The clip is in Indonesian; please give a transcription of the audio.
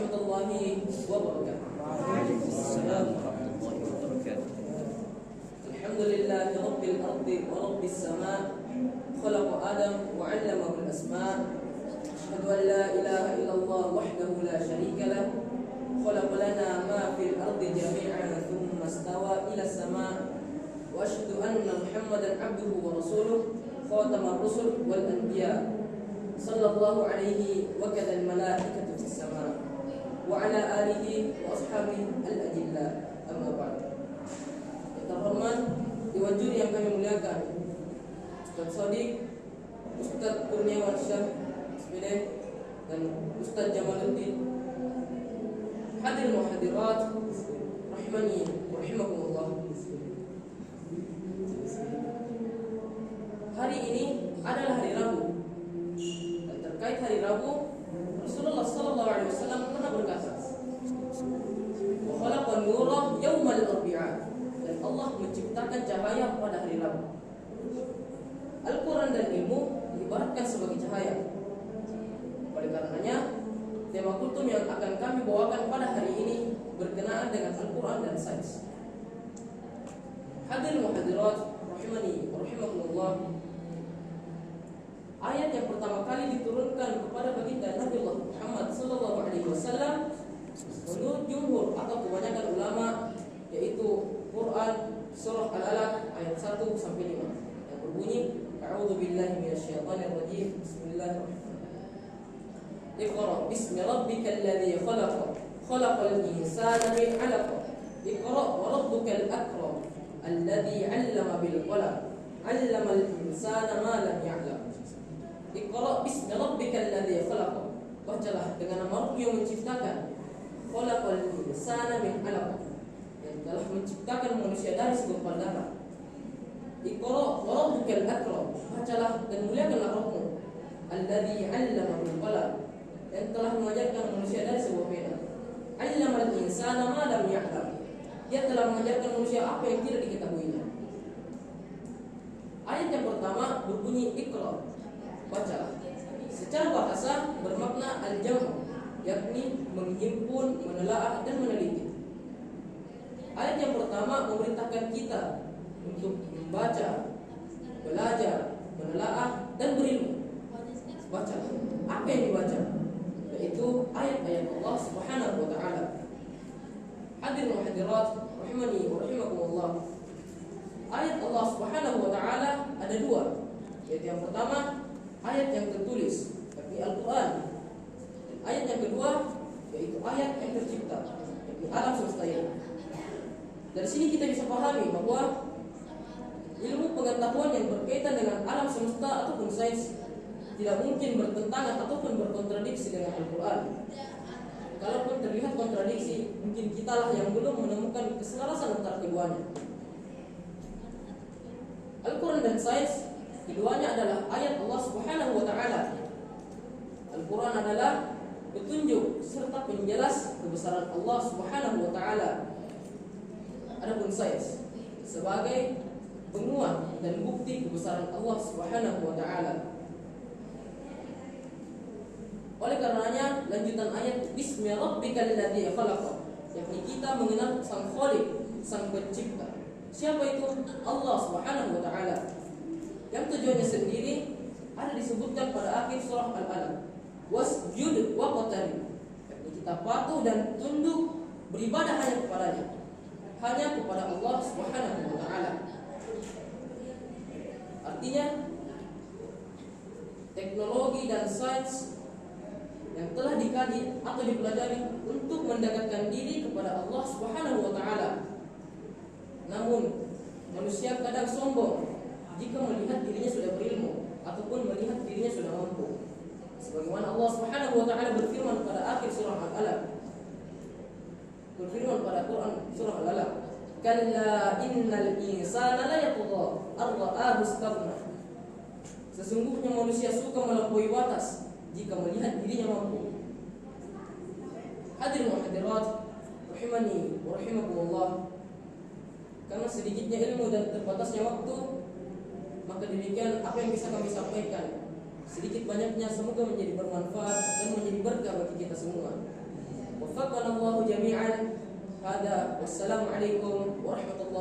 warahmatullahi wabarakatuh. Waalaikumsalam warahmatullahi wabarakatuh. Alhamdulillahi rabbil ardi wa rabbis sama. Khalaqa Adam wa 'allamahu al-asma. Asyhadu an la ilaha illallah wahdahu la syarika lah. Khalaqa lana ma fil ardi jami'an thumma istawa ila as-sama. Wa asyhadu anna Muhammadan 'abduhu wa rasuluh khatamar rusul wal anbiya. Sallallahu alaihi wa kadal malaikatu fis sama. Wa ala alihi wa ashabihi al-ajilla. Amma ba'd. Terhormat Dewan Juri yang kami muliakan, Ustaz Sodik, Ustaz Kurniawan Syah SPD, dan Ustaz Jamaluddin, hadir muhadirat rahimani rahimakumullah. Hari ini adalah hari Rabu, dan terkait hari Rabu, Rasulullah sallallahu alaihi wasallam pernah berkata, "Wa khalaqan nura yaumal arbi'a." Dan Allah menciptakan cahaya pada hari Rabu. Al-Quran dan ilmu diibaratkan sebagai cahaya. Oleh karenanya, tema kultum yang akan kami bawakan pada hari ini berkenaan dengan Al-Quran dan sains. Hadir muhadirat rahimani rahimakumullah. Ayat yang pertama kali diturunkan kepada baginda Nabi Muhammad sallallahu alaihi wasallam menurut jumhur atau kebanyakan ulama yaitu Quran surah Al-Alaq ayat 1 sampai 5 yang berbunyi A'udzu billahi minasyaitonir rajim. Bismillahirrahmanirrahim. Iqra bismi rabbikal ladzi khalaq. Khalaqal insana min 'alaq. Iqra wa rabbukal akram. Alladzi 'allama bil qalam. 'Allamal insana ma lam ya'lam. Iqra bismi rabbikal ladzi khalaq. Bacalah dengan nama Rabb yang menciptakan. Khalaqal insana min 'alaq. Telah menciptakan manusia dari segumpal darah. Iqra wa rabbukal akram. Bacalah dan muliakanlah Rabbmu. Alladzi 'allama bil qalam. Yang telah mengajarkan manusia dari sebuah pena. 'Allamal insana ma lam ya'lam. Dia telah mengajarkan manusia apa yang tidak diketahuinya. Ayat yang pertama berbunyi Iqra. Bacalah. Secara bahasa bermakna al-jam', yakni menghimpun, menelaah dan meneliti. Ayat yang pertama memerintahkan kita untuk membaca, belajar, menelaah, dan berilmu. Baca. Apa yang dibaca? Yaitu ayat-ayat Allah Subhanahu wa taala. Hadir muhadirat rahimani wa rahimakumullah. Ayat Allah Subhanahu wa taala ada dua. Yaitu yang pertama ayat yang tertulis, yakni Al-Qur'an. Ayat yang kedua yaitu ayat yang tercipta, yakni alam semesta ini. Dari sini kita bisa pahami bahwa ilmu pengetahuan yang berkaitan dengan alam semesta ataupun sains tidak mungkin bertentangan ataupun berkontradiksi dengan Al-Quran. Kalaupun terlihat kontradiksi, mungkin kitalah yang belum menemukan keselarasan antara keduanya. Al-Quran dan sains, keduanya adalah ayat Allah Subhanahu wa taala. Al-Quran adalah petunjuk serta penjelas kebesaran Allah Subhanahu wa taala. Adapun sains sebagai penguat dan bukti kebesaran Allah Subhanahu wa taala. Oleh karenanya lanjutan ayat Bismi rabbikal ladzi khalaq, yakni kita mengenal Sang Khaliq, Sang Pencipta. Siapa itu? Allah Subhanahu wa taala. Yang tujuannya sendiri ada disebutkan pada akhir surah Al-Alaq. Wasjud waqtarib. Yakni kita patuh dan tunduk beribadah hanya kepadanya. Hanya kepada Allah Subhanahu wa taala. Artinya teknologi dan sains yang telah dikaji atau dipelajari untuk mendekatkan diri kepada Allah Subhanahu wa taala. Namun manusia kadang sombong jika melihat dirinya sudah berilmu ataupun melihat dirinya sudah mampu. Sebagaimana Allah Subhanahu wa taala berfirman pada akhir surah Al-Alaq. Berfirman pada Quran surah Al-Alaq, "Kalla innal insana la yatgha ar-ra'ahu istaghna." Sesungguhnya manusia suka melampaui batas jika melihat dirinya mampu. Hadirin wa hadirat rahimani wa rahimakumullah. Karena sedikitnya ilmu dan terbatasnya waktu, maka demikian apa yang bisa kami sampaikan. Sedikit banyaknya semoga menjadi bermanfaat dan menjadi berkah bagi kita semua. وفقنا الله جميعا. هذا والسلام عليكم ورحمة الله